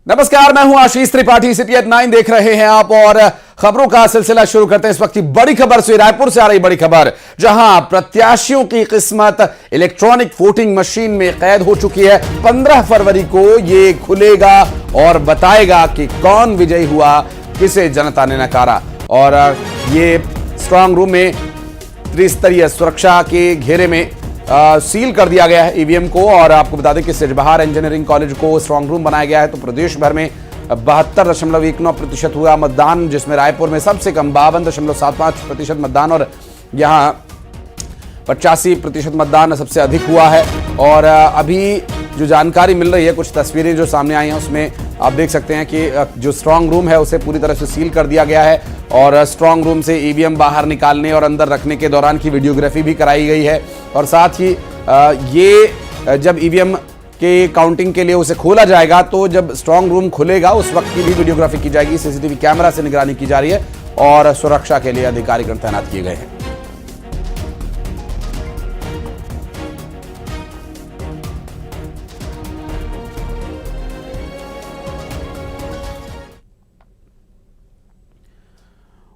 नमस्कार, मैं हूं आशीष त्रिपाठी। सिटी एट 9 देख रहे हैं आप और खबरों का सिलसिला शुरू करते हैं इस वक्त की बड़ी खबर से। रायपुर से आ रही बड़ी खबर, जहां प्रत्याशियों की किस्मत इलेक्ट्रॉनिक वोटिंग मशीन में कैद हो चुकी है। 15 फरवरी को ये खुलेगा और बताएगा कि कौन विजयी हुआ, किसे जनता ने नकारा। और ये स्ट्रांग रूम में त्रिस्तरीय सुरक्षा के घेरे में सील कर दिया गया है ईवीएम को। और आपको बता दें कि सिजबहार इंजीनियरिंग कॉलेज को स्ट्रांग रूम बनाया गया है। तो प्रदेश भर में 72.19% हुआ मतदान, जिसमें रायपुर में सबसे कम 52.75% मतदान और यहां 85% मतदान सबसे अधिक हुआ है। और अभी जो जानकारी मिल रही है, कुछ तस्वीरें जो सामने आई हैं, उसमें आप देख सकते हैं कि जो स्ट्रांग रूम है उसे पूरी तरह से सील कर दिया गया है। और स्ट्रांग रूम से ईवीएम बाहर निकालने और अंदर रखने के दौरान की वीडियोग्राफी भी कराई गई है। और साथ ही ये जब ईवीएम के काउंटिंग के लिए उसे खोला जाएगा, तो जब स्ट्रांग रूम खुलेगा उस वक्त की भी वीडियोग्राफी की जाएगी। सीसीटीवी कैमरा से निगरानी की जा रही है और सुरक्षा के लिए अधिकारीगण तैनात किए गए हैं।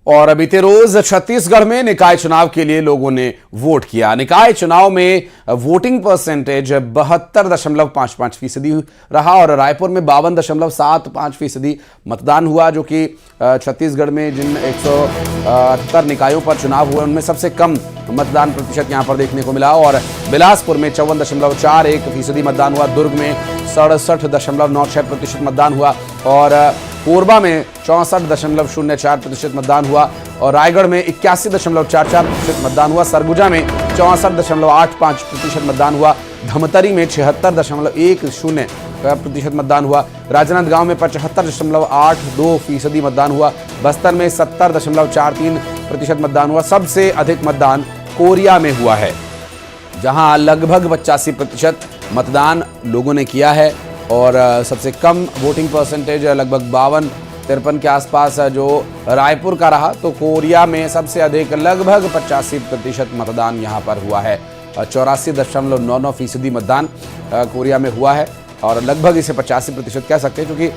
और बीते रोज छत्तीसगढ़ में निकाय चुनाव के लिए लोगों ने वोट किया। निकाय चुनाव में वोटिंग परसेंटेज 72.55% रहा और रायपुर में 52.75% मतदान हुआ, जो कि छत्तीसगढ़ में जिन 178 निकायों पर चुनाव हुए उनमें सबसे कम मतदान प्रतिशत यहां पर देखने को मिला। और बिलासपुर में 54.41% मतदान हुआ, दुर्ग में 67.96% मतदान हुआ और कोरबा में 64.04% मतदान हुआ और रायगढ़ में 81.44% मतदान हुआ। सरगुजा में 64.85% मतदान हुआ। धमतरी में 76.10% मतदान हुआ। राजनांदगांव में 75.82% मतदान हुआ। बस्तर में 70.43% मतदान हुआ। सबसे अधिक मतदान कोरिया में हुआ है, जहां लगभग 85% मतदान लोगों ने किया है। और सबसे कम वोटिंग परसेंटेज लगभग 52-53 के आसपास जो रायपुर का रहा। तो कोरिया में सबसे अधिक लगभग 85% मतदान यहां पर हुआ है। 84.99% मतदान कोरिया में हुआ है और लगभग इसे 85% कह सकते हैं, क्योंकि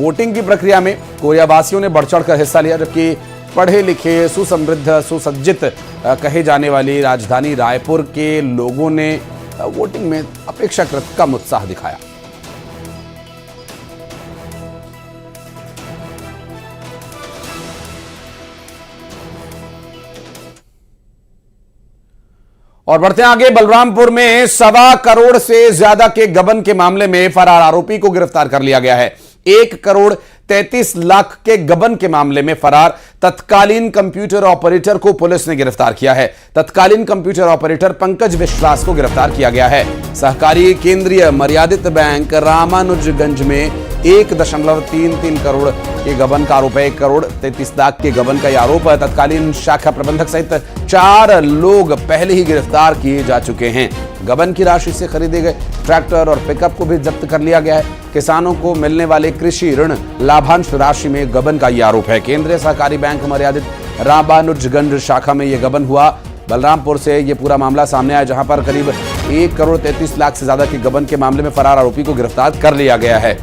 वोटिंग की प्रक्रिया में कोरिया वासियों ने बढ़ चढ़ कर हिस्सा लिया, जबकि पढ़े लिखे सुसमृद्ध सुसज्जित कहे जाने वाली राजधानी रायपुर के लोगों ने वोटिंग में अपेक्षाकृत कम उत्साह दिखाया। और बढ़ते हैं आगे। बलरामपुर में 1.25 करोड़ से ज्यादा के गबन के मामले में फरार आरोपी को गिरफ्तार कर लिया गया है। 1.33 करोड़ के गबन के मामले में फरार तत्कालीन कंप्यूटर ऑपरेटर को पुलिस ने गिरफ्तार किया है। तत्कालीन कंप्यूटर ऑपरेटर पंकज विश्वास को गिरफ्तार किया गया है। सहकारी केंद्रीय मर्यादित बैंक रामानुजगंज में 1.33 करोड़ के गबन का आरोप है। 1.33 के गबन का यह आरोप है। तत्कालीन शाखा प्रबंधक सहित 4 लोग पहले ही गिरफ्तार किए जा चुके हैं। गबन की राशि से खरीदे गए ट्रैक्टर और पिकअप को भी जब्त कर लिया गया है। किसानों को मिलने वाले कृषि ऋण लाभांश राशि में गबन का यह आरोप है। केंद्रीय सहकारी बैंक मर्यादित रामानुजगंज शाखा में यह गबन हुआ। बलरामपुर से यह पूरा मामला सामने आया, जहां पर करीब 1.33 करोड़ से ज्यादा के गबन के मामले में फरार आरोपी को गिरफ्तार कर लिया गया है।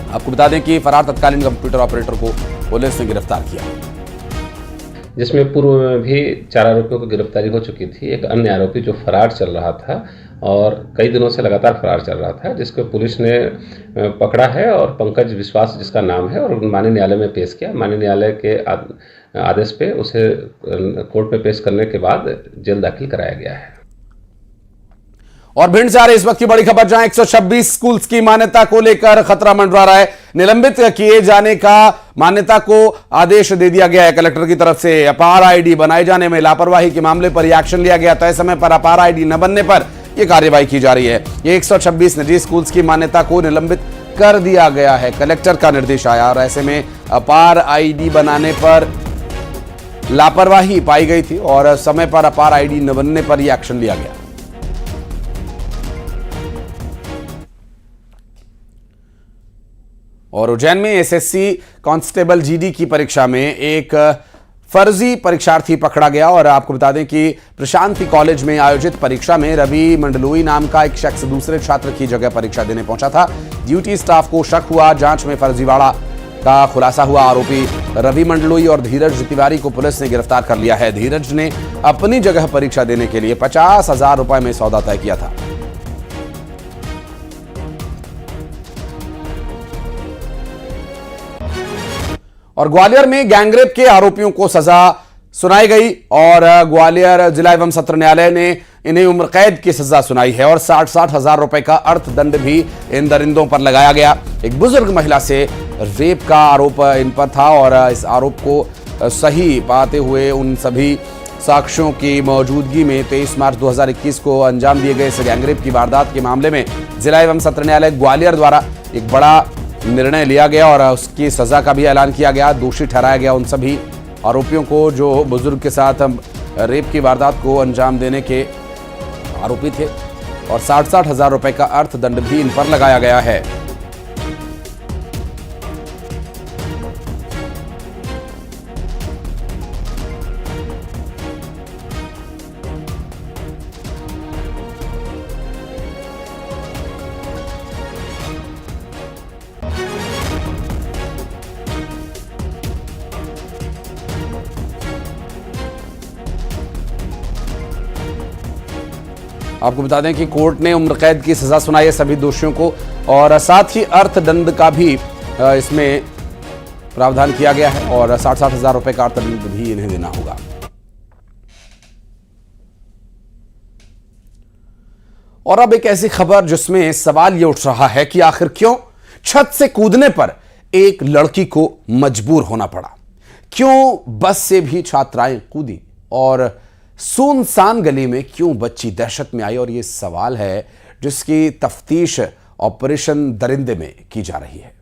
आपको बता दें कि फरार तत्कालीन कंप्यूटर ऑपरेटर को पुलिस ने गिरफ्तार किया, जिसमें पूर्व में भी 4 आरोपियों की गिरफ्तारी हो चुकी थी। एक अन्य आरोपी जो फरार चल रहा था और कई दिनों से लगातार फरार चल रहा था, जिसको पुलिस ने पकड़ा है और पंकज विश्वास जिसका नाम है, और माननीय न्यायालय में पेश किया। माननीय न्यायालय के आदेश पे उसे कोर्ट में पेश करने के बाद जेल दाखिल कराया गया है। और भिंड से आ रही इस वक्त की बड़ी खबर, जहां 126 स्कूल्स की मान्यता को लेकर खतरा मंडरा रहा है। निलंबित किए जाने का मान्यता को आदेश दे दिया गया है कलेक्टर की तरफ से। अपार आईडी बनाए जाने में लापरवाही के मामले पर यह एक्शन लिया गया। तय समय पर अपार आईडी न बनने पर यह कार्यवाही की जा रही है। ये 126 निजी स्कूल्स की मान्यता को निलंबित कर दिया गया है। कलेक्टर का निर्देश आया और ऐसे में अपार आईडी बनाने पर लापरवाही पाई गई थी और समय पर अपार आईडी न बनने पर यह एक्शन लिया गया। और उज्जैन में एसएससी कांस्टेबल जीडी की परीक्षा में एक फर्जी परीक्षार्थी पकड़ा गया। और आपको बता दें कि प्रशांति कॉलेज में आयोजित परीक्षा में रवि मंडलोई नाम का एक शख्स दूसरे छात्र की जगह परीक्षा देने पहुंचा था। ड्यूटी स्टाफ को शक हुआ, जांच में फर्जीवाड़ा का खुलासा हुआ। आरोपी रवि मंडलोई और धीरज तिवारी को पुलिस ने गिरफ्तार कर लिया है। धीरज ने अपनी जगह परीक्षा देने के लिए 50,000 रुपए में सौदा तय किया था। और ग्वालियर में गैंगरेप के आरोपियों को सजा सुनाई गई और ग्वालियर जिला एवं सत्र न्यायालय ने इन्हें उम्र कैद की सजा सुनाई है और 60-60 हजार रुपए का अर्थदंड भी इन दरिंदों पर लगाया गया। एक बुजुर्ग महिला से रेप का आरोप इन पर था और इस आरोप को सही पाते हुए उन सभी साक्ष्यों की मौजूदगी में 23 मार्च 2021 को अंजाम दिए गए इस गैंगरेप की वारदात के मामले में जिला एवं सत्र न्यायालय ग्वालियर द्वारा एक बड़ा निर्णय लिया गया और उसकी सजा का भी ऐलान किया गया। दोषी ठहराया गया उन सभी आरोपियों को जो बुजुर्ग के साथ रेप की वारदात को अंजाम देने के आरोपी थे और 60-60 हजार रुपए का अर्थदंड भी इन पर लगाया गया है। आपको बता दें कि कोर्ट ने उम्र कैद की सजा सुनाई है सभी दोषियों को और साथ ही अर्थदंड का भी इसमें प्रावधान किया गया है और 60-60 हजार रुपए का अर्थदंड भी इन्हें देना होगा। और अब एक ऐसी खबर जिसमें सवाल यह उठ रहा है कि आखिर क्यों छत से कूदने पर एक लड़की को मजबूर होना पड़ा, क्यों बस से भी छात्राएं कूदी और सुनसान गली में क्यों बच्ची दहशत में आई। और यह सवाल है जिसकी तफ्तीश ऑपरेशन दरिंदे में की जा रही है।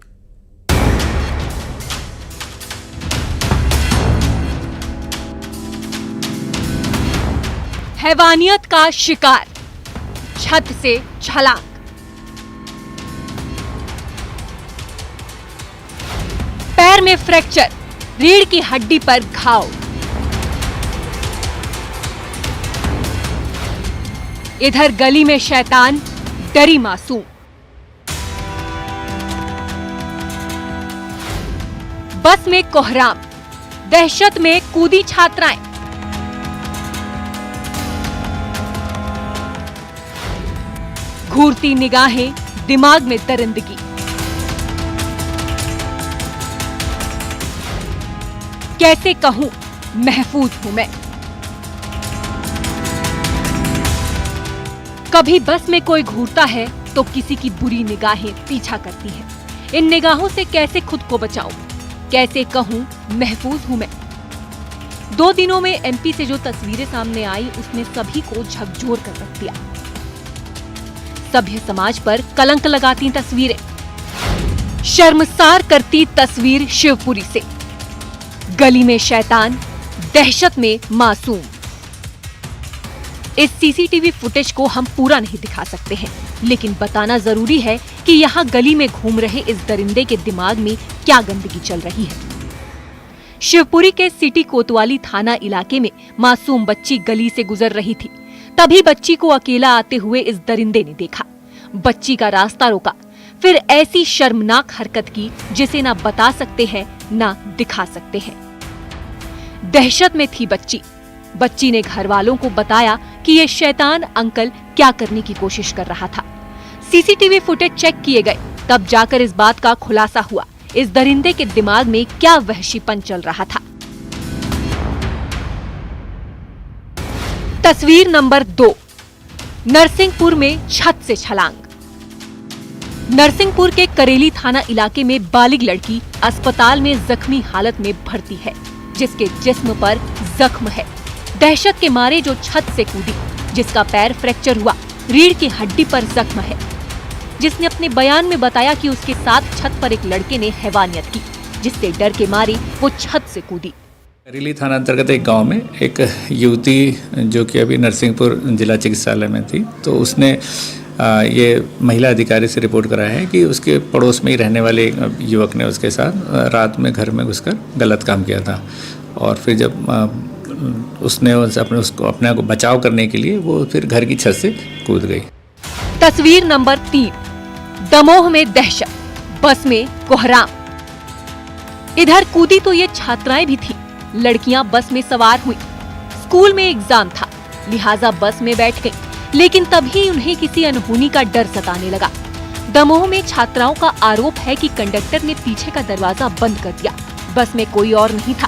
हैवानियत का शिकार, छत से छलांग। पैर में फ्रैक्चर, रीढ़ की हड्डी पर घाव। इधर गली में शैतान, डरी मासूम। बस में कोहराम, दहशत में कूदी छात्राएं। घूरती निगाहें, दिमाग में दरिंदगी। कैसे कहूं महफूज हूं मैं। कभी बस में कोई घूरता है तो किसी की बुरी निगाहें पीछा करती हैं। इन निगाहों से कैसे खुद को बचाऊं, कैसे कहूं महफूज हूं मैं। 2 दिनों में एमपी से जो तस्वीरें सामने आई उसने सभी को झकझोर कर रख दिया। सभ्य समाज पर कलंक लगाती तस्वीरें, शर्मसार करती तस्वीर शिवपुरी से। गली में शैतान, दहशत में मासूम। इस सीसीटीवी फुटेज को हम पूरा नहीं दिखा सकते हैं, लेकिन बताना जरूरी है कि यहाँ गली में घूम रहे इस दरिंदे के दिमाग में क्या गंदगी चल रही है। शिवपुरी के सिटी कोतवाली थाना इलाके में मासूम बच्ची गली से गुजर रही थी। तभी बच्ची को अकेला आते हुए इस दरिंदे ने देखा, बच्ची का रास्ता रोका, फिर ऐसी शर्मनाक हरकत की जिसे ना बता सकते हैं ना दिखा सकते हैं। दहशत में थी बच्ची। बच्ची ने घर वालों को बताया कि ये शैतान अंकल क्या करने की कोशिश कर रहा था। सीसीटीवी फुटेज चेक किए गए, तब जाकर इस बात का खुलासा हुआ, इस दरिंदे के दिमाग में क्या वहशीपन चल रहा था। तस्वीर नंबर 2, नरसिंहपुर में छत से छलांग। नरसिंहपुर के करेली थाना इलाके में बालिग लड़की अस्पताल में जख्मी हालत में भर्ती है, जिसके जिस्म पर जख्म है। दहशत के मारे जो छत से कूदी, जिसका पैर फ्रैक्चर हुआ, रीढ़ की हड्डी पर जख्म है, जिसने अपने बयान में बताया कि उसके साथ छत पर एक लड़के ने हैवानियत की, जिससे डर के मारे वो छत से कूदी। करेली थाना अंतर्गत एक गांव में एक युवती जो कि अभी नरसिंहपुर जिला चिकित्सालय में थी, तो उसने ये महिला अधिकारी से रिपोर्ट कराया है कि उसके पड़ोस में ही रहने वाले युवक ने उसके साथ रात में घर में घुसकर गलत काम किया था। और फिर जब उसने अपने को बचाव करने के लिए वो फिर घर की छत से कूद गई। तस्वीर नंबर 3। दमोह में दहशत, बस में कोहराम। इधर कूदी तो ये छात्राएं भी थी। लड़कियां बस में सवार हुई। स्कूल में एग्जाम था, लिहाजा बस में बैठ गई, लेकिन तभी उन्हें किसी अनहोनी का डर सताने लगा। दमोह में छात्राओं का आरोप है कि कंडक्टर ने पीछे का दरवाजा बंद कर दिया। बस में कोई और नहीं था।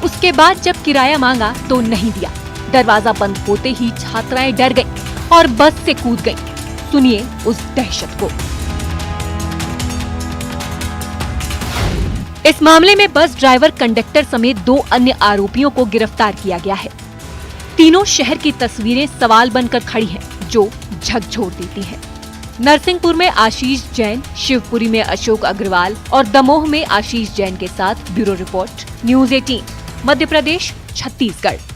उसके बाद जब किराया मांगा तो नहीं दिया। दरवाजा बंद होते ही छात्राएं डर गईं और बस से कूद गईं। सुनिए उस दहशत को। इस मामले में बस ड्राइवर, कंडक्टर समेत 2 अन्य आरोपियों को गिरफ्तार किया गया है। तीनों शहर की तस्वीरें सवाल बनकर खड़ी हैं, जो झकझोर देती हैं। नरसिंहपुर में आशीष जैन, शिवपुरी में अशोक अग्रवाल और दमोह में आशीष जैन के साथ। Bureau report, news 18, Madhya Pradesh, Chhattisgarh.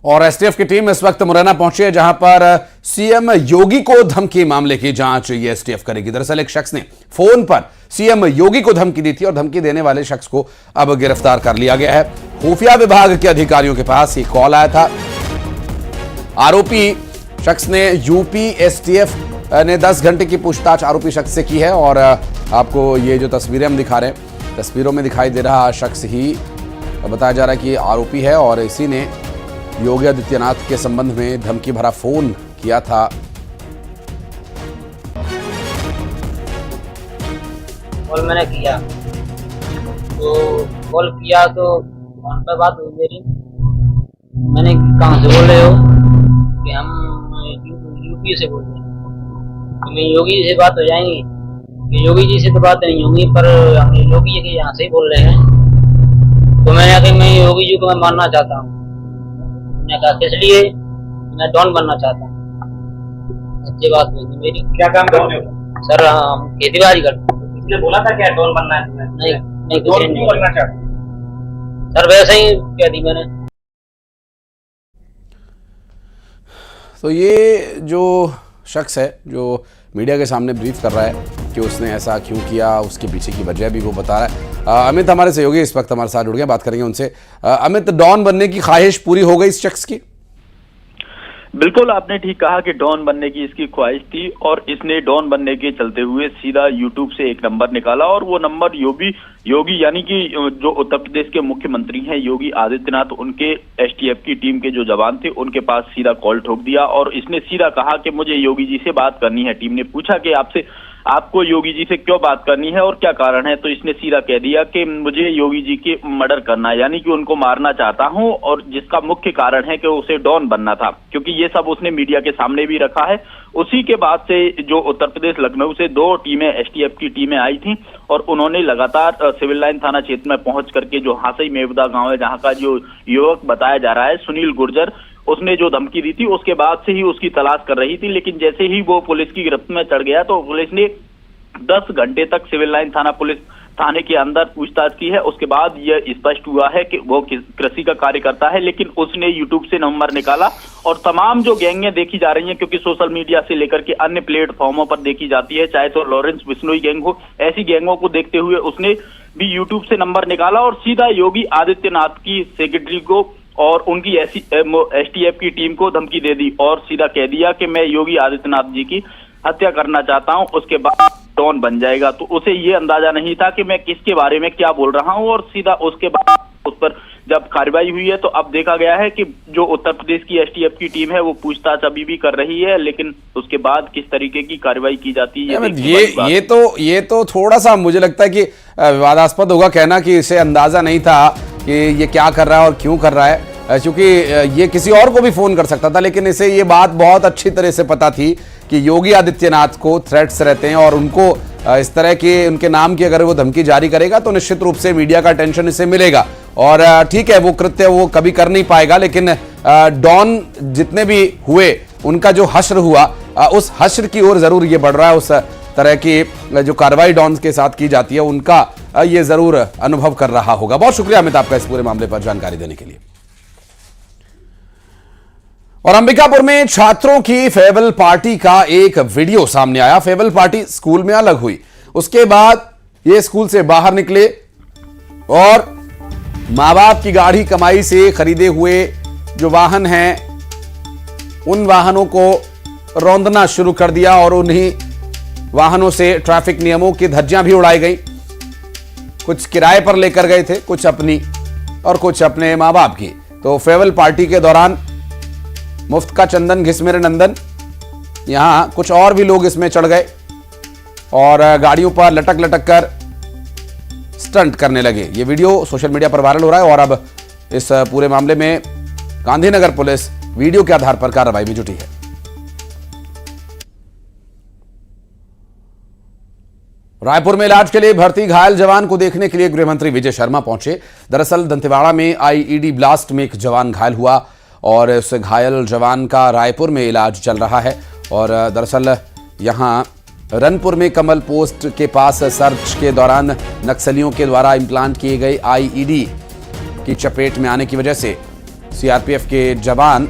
और एसटीएफ की टीम इस वक्त मुरैना पहुंची है, जहां पर सीएम योगी को धमकी मामले की जांच ये एसटीएफ करेगी। दरअसल एक शख्स ने फोन पर सीएम योगी को धमकी दी थी और धमकी देने वाले शख्स को अब गिरफ्तार कर लिया गया है। खुफिया विभाग के अधिकारियों के पास ये कॉल आया था। आरोपी शख्स ने यूपी एसटीएफ ने 10 घंटे की पूछताछ आरोपी शख्स से की है और आपको ये जो तस्वीरें हम दिखा रहे हैं, तस्वीरों में दिखाई दे रहा शख्स ही बताया जा रहा है कि आरोपी है और इसी ने योगी आदित्यनाथ के संबंध में धमकी भरा फोन किया था। कॉल मैंने किया तो फोन पर बात हुई मेरी। मैंने कहाँ से बोल रहे हो? कि हम यूपी से बोल रहे हैं। हमें योगी जी से बात हो जाएंगी कि योगी जी से तो बात नहीं होगी, पर हम योगी जी के यहाँ से ही बोल रहे हैं। तो मैंने कहा मैं योगी जी को मैं मानना चाहता हूँ। मैंने कहा किस लिए? मैं डॉन बनना चाहता हूँ। अच्छी बात हुई मेरी। क्या काम करते हो? सर हम खेती बाड़ी करते हैं। इसलिए बोला था क्या डॉन बनना है तुम्हें? नहीं डॉन क्यों बनना चाहते? सर वैसे ही कह दी मैंने। तो ये जो शख्स है जो मीडिया के सामने ब्रीफ कर रहा है कि उसने ऐसा क्यों किया, उसके पीछे की वजह भी वो बता रहा है। अमित हमारे सहयोगी इस वक्त हमारे साथ जुड़ गए, बात करेंगे उनसे। अमित, डॉन बनने की ख्वाहिश पूरी हो गई इस शख्स की? बिल्कुल, आपने ठीक कहा कि डॉन बनने की इसकी ख्वाहिश थी और इसने डॉन बनने के चलते हुए सीधा यूट्यूब से एक नंबर निकाला और वो नंबर योगी यानी कि जो उत्तर प्रदेश के मुख्यमंत्री हैं योगी आदित्यनाथ, उनके एसटीएफ की टीम के जो जवान थे उनके पास सीधा कॉल ठोक दिया और इसने सीधा कहा कि मुझे योगी जी से बात करनी है। टीम ने पूछा कि आपको योगी जी से क्यों बात करनी है और क्या कारण है? तो इसने सीधा कह दिया कि मुझे योगी जी के मर्डर करना है, यानी कि उनको मारना चाहता हूं और जिसका मुख्य कारण है कि उसे डॉन बनना था, क्योंकि ये सब उसने मीडिया के सामने भी रखा है। उसी के बाद से जो उत्तर प्रदेश लखनऊ से 2 टीमें एसटीएफ की टीमें आई थी और उन्होंने लगातार सिविल लाइन थाना क्षेत्र में पहुंच करके जो हासई मेवदा गांव है जहां का जो युवक बताया जा रहा है सुनील गुर्जर, उसने जो धमकी दी थी उसके बाद से ही उसकी तलाश कर रही थी। लेकिन जैसे ही वो पुलिस की गिरफ्त में चढ़ गया तो पुलिस ने 10 घंटे तक सिविल लाइन थाने के अंदर पूछताछ की है। उसके बाद यह स्पष्ट हुआ है कि वो कृषि का कार्य करता है, लेकिन उसने यूट्यूब से नंबर निकाला और तमाम जो गैंगें देखी जा रही हैं, क्योंकि सोशल मीडिया से लेकर के अन्य प्लेटफॉर्मों पर देखी जाती है, चाहे तो लॉरेंस बिश्नोई गैंग हो, ऐसी गैंगों को देखते हुए उसने भी यूट्यूब से नंबर निकाला और सीधा योगी आदित्यनाथ की सेक्रेटरी को और उनकी एसटीएफ की टीम को धमकी दे दी और सीधा कह दिया कि मैं योगी आदित्यनाथ जी की हत्या करना चाहता हूं, उसके बाद डॉन बन जाएगा। तो उसे ये अंदाजा नहीं था कि मैं किसके बारे में क्या बोल रहा हूं और सीधा उसके बाद उस पर जब कार्रवाई हुई है तो अब देखा गया है कि जो उत्तर प्रदेश की एसटीएफ की टीम है वो पूछताछ अभी भी कर रही है, लेकिन उसके बाद किस तरीके की कार्रवाई की जाती है ये तो थोड़ा सा मुझे लगता है कि विवादास्पद होगा कहना कि इसे अंदाजा नहीं था कि ये क्या कर रहा है और क्यों कर रहा है, क्योंकि ये किसी और को भी फोन कर सकता था, लेकिन इसे ये बात बहुत अच्छी तरह से पता थी कि योगी आदित्यनाथ को थ्रेट्स रहते हैं और उनको इस तरह के उनके नाम की अगर वो धमकी जारी करेगा तो निश्चित रूप से मीडिया का अटेंशन इसे मिलेगा और ठीक है वो कृत्य वो कभी कर नहीं पाएगा, लेकिन डॉन जितने भी हुए उनका जो हश्र हुआ उस हश्र की ओर जरूर ये बढ़ रहा है। उस तरह की जो कार्रवाई डॉन के साथ की जाती है उनका ये जरूर अनुभव कर रहा होगा। बहुत शुक्रिया अमित आपका इस पूरे मामले पर जानकारी देने के लिए। और अंबिकापुर में छात्रों की फेयरवेल पार्टी का एक वीडियो सामने आया। फेयरवेल पार्टी स्कूल में अलग हुई, उसके बाद ये स्कूल से बाहर निकले और माँ बाप की गाड़ी कमाई से खरीदे हुए जो वाहन हैं उन वाहनों को रौंदना शुरू कर दिया और उन्हीं वाहनों से ट्रैफिक नियमों की धज्जियां भी उड़ाई गई। कुछ किराए पर लेकर गए थे, कुछ अपनी और कुछ अपने माँ बाप की। तो फेयरवेल पार्टी के दौरान मुफ्त का चंदन घिस मेरे नंदन, यहां कुछ और भी लोग इसमें चढ़ गए और गाड़ियों पर लटक लटक कर स्टंट करने लगे। ये वीडियो सोशल मीडिया पर वायरल हो रहा है और अब इस पूरे मामले में गांधीनगर पुलिस वीडियो के आधार पर कार्रवाई में जुटी है। रायपुर में इलाज के लिए भर्ती घायल जवान को देखने के लिए गृहमंत्री विजय शर्मा पहुंचे। दरअसल दंतेवाड़ा में आईईडी ब्लास्ट में एक जवान घायल हुआ और उस घायल जवान का रायपुर में इलाज चल रहा है। और दरअसल यहां रनपुर में कमल पोस्ट के पास सर्च के दौरान नक्सलियों के द्वारा इम्प्लांट किए गए आईईडी की चपेट में आने की वजह से सीआरपीएफ के जवान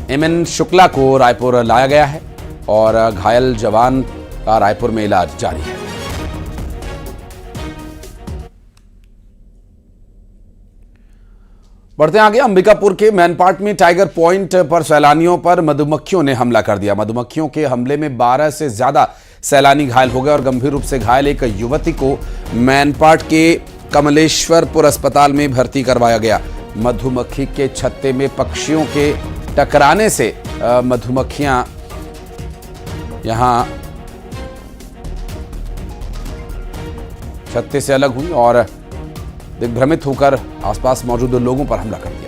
एमएन शुक्ला को रायपुर लाया गया है और घायल जवान का रायपुर में इलाज जारी है। बढ़ते आगे, अंबिकापुर के मैनपाट में टाइगर पॉइंट पर सैलानियों पर मधुमक्खियों ने हमला कर दिया। मधुमक्खियों के हमले में 12 से ज्यादा सैलानी घायल हो गए और गंभीर रूप से घायल एक युवती को मैनपाट के कमलेश्वरपुर अस्पताल में भर्ती करवाया गया। मधुमक्खी के छत्ते में पक्षियों के टकराने से मधुमक्खियां यहां छत्ते से अलग हुई और दिग्भ्रमित होकर आसपास मौजूद लोगों पर हमला कर दिया।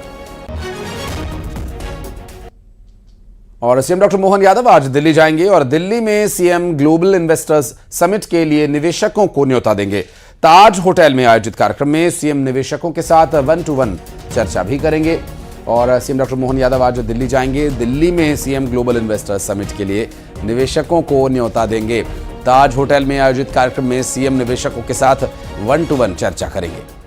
और सीएम डॉक्टर मोहन यादव आज दिल्ली जाएंगे और दिल्ली में सीएम ग्लोबल इन्वेस्टर्स समिट के लिए निवेशकों को न्योता देंगे। ताज होटल में आयोजित कार्यक्रम में सीएम निवेशकों के साथ 1-to-1 चर्चा भी करेंगे। और सीएम डॉक्टर मोहन यादव आज दिल्ली जाएंगे। दिल्ली में सीएम ग्लोबल इन्वेस्टर्स समिट के लिए निवेशकों को न्योता देंगे। ताज होटल में आयोजित कार्यक्रम में सीएम निवेशकों के साथ 1-to-1 चर्चा करेंगे।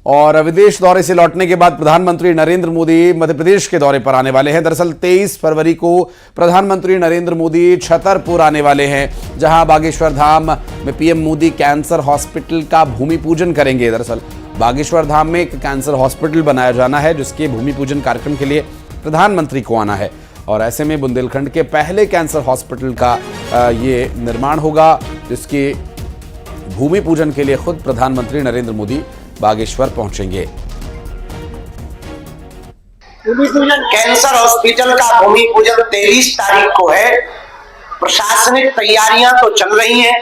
और विदेश दौरे से लौटने के बाद प्रधानमंत्री नरेंद्र मोदी मध्य प्रदेश के दौरे पर आने वाले हैं। दरअसल 23 फरवरी को प्रधानमंत्री नरेंद्र मोदी छतरपुर आने वाले हैं, जहां बागेश्वर धाम में पीएम मोदी कैंसर हॉस्पिटल का भूमि पूजन करेंगे। दरअसल बागेश्वर धाम में एक कैंसर हॉस्पिटल बनाया जाना है, जिसके भूमि पूजन कार्यक्रम के लिए प्रधानमंत्री को आना है। और ऐसे में बुंदेलखंड के पहले कैंसर हॉस्पिटल का ये निर्माण होगा, जिसके भूमि पूजन के लिए खुद प्रधानमंत्री नरेंद्र मोदी बागेश्वर पहुंचेंगे। कैंसर हॉस्पिटल का भूमि पूजन 23 तारीख को है। प्रशासनिक तैयारियां तो चल रही हैं,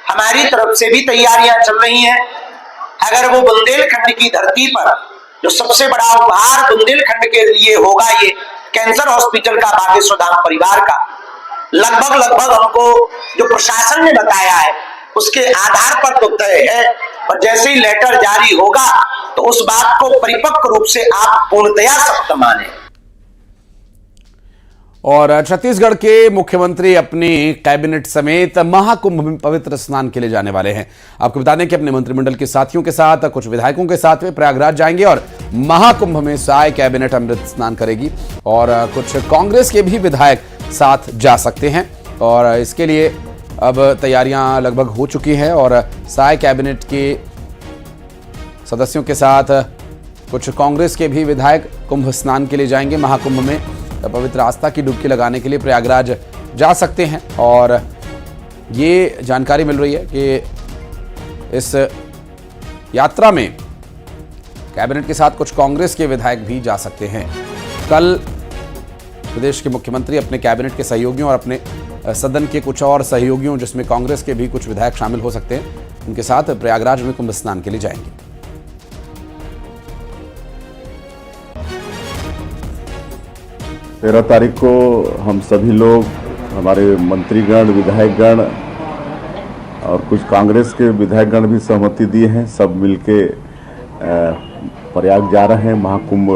हमारी तरफ से भी तैयारियां चल रही हैं। अगर वो बुंदेलखंड की धरती पर जो सबसे बड़ा उपहार बुंदेलखंड के लिए होगा, ये कैंसर हॉस्पिटल का बागेश्वर धाम परिवार का, लगभग हमको जो प्रशासन ने बताया है उसके आधार पर तो तय है। और जैसे ही लेटर जारी होगा तो उस बात को परिपक्व रूप से आप पूर्णतया सत्य माने। और छत्तीसगढ़ के मुख्यमंत्री अपनी कैबिनेट समेत महाकुंभ में पवित्र स्नान के लिए जाने वाले हैं। आपको बता दें कि अपने मंत्रिमंडल के साथियों के साथ, कुछ विधायकों के साथ वे प्रयागराज जाएंगे और महाकुंभ में साय कैबिनेट अमृत स्नान करेगी। और कुछ कांग्रेस के भी विधायक साथ जा सकते हैं और इसके लिए अब तैयारियां लगभग हो चुकी हैं। और साय कैबिनेट के सदस्यों के साथ कुछ कांग्रेस के भी विधायक कुंभ स्नान के लिए जाएंगे। महाकुंभ में पवित्र आस्था की डुबकी लगाने के लिए प्रयागराज जा सकते हैं। और ये जानकारी मिल रही है कि इस यात्रा में कैबिनेट के साथ कुछ कांग्रेस के विधायक भी जा सकते हैं। कल प्रदेश के मुख्यमंत्री अपने कैबिनेट के सहयोगियों और अपने सदन के कुछ और सहयोगियों, जिसमें कांग्रेस के भी कुछ विधायक शामिल हो सकते हैं, उनके साथ प्रयागराज में कुंभ स्नान के लिए जाएंगे। 13 तारीख को हम सभी लोग, हमारे मंत्रीगण, विधायकगण और कुछ कांग्रेस के विधायकगण भी सहमति दिए हैं। सब मिलके प्रयाग जा रहे हैं। महाकुंभ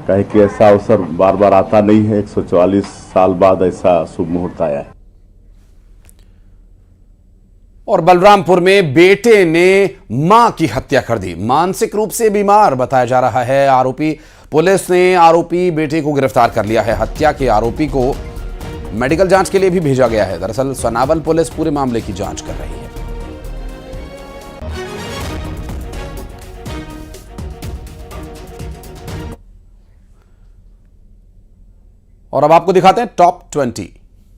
का एक ऐसा अवसर बार बार आता नहीं है, 144 साल बाद ऐसा शुभ मुहूर्त आया है। और बलरामपुर में बेटे ने मां की हत्या कर दी। मानसिक रूप से बीमार बताया जा रहा है आरोपी। पुलिस ने आरोपी बेटे को गिरफ्तार कर लिया है। हत्या के आरोपी को मेडिकल जांच के लिए भी भेजा गया है। दरअसल सोनावल पुलिस पूरे मामले की जांच कर रही है। और अब आपको दिखाते हैं टॉप 20।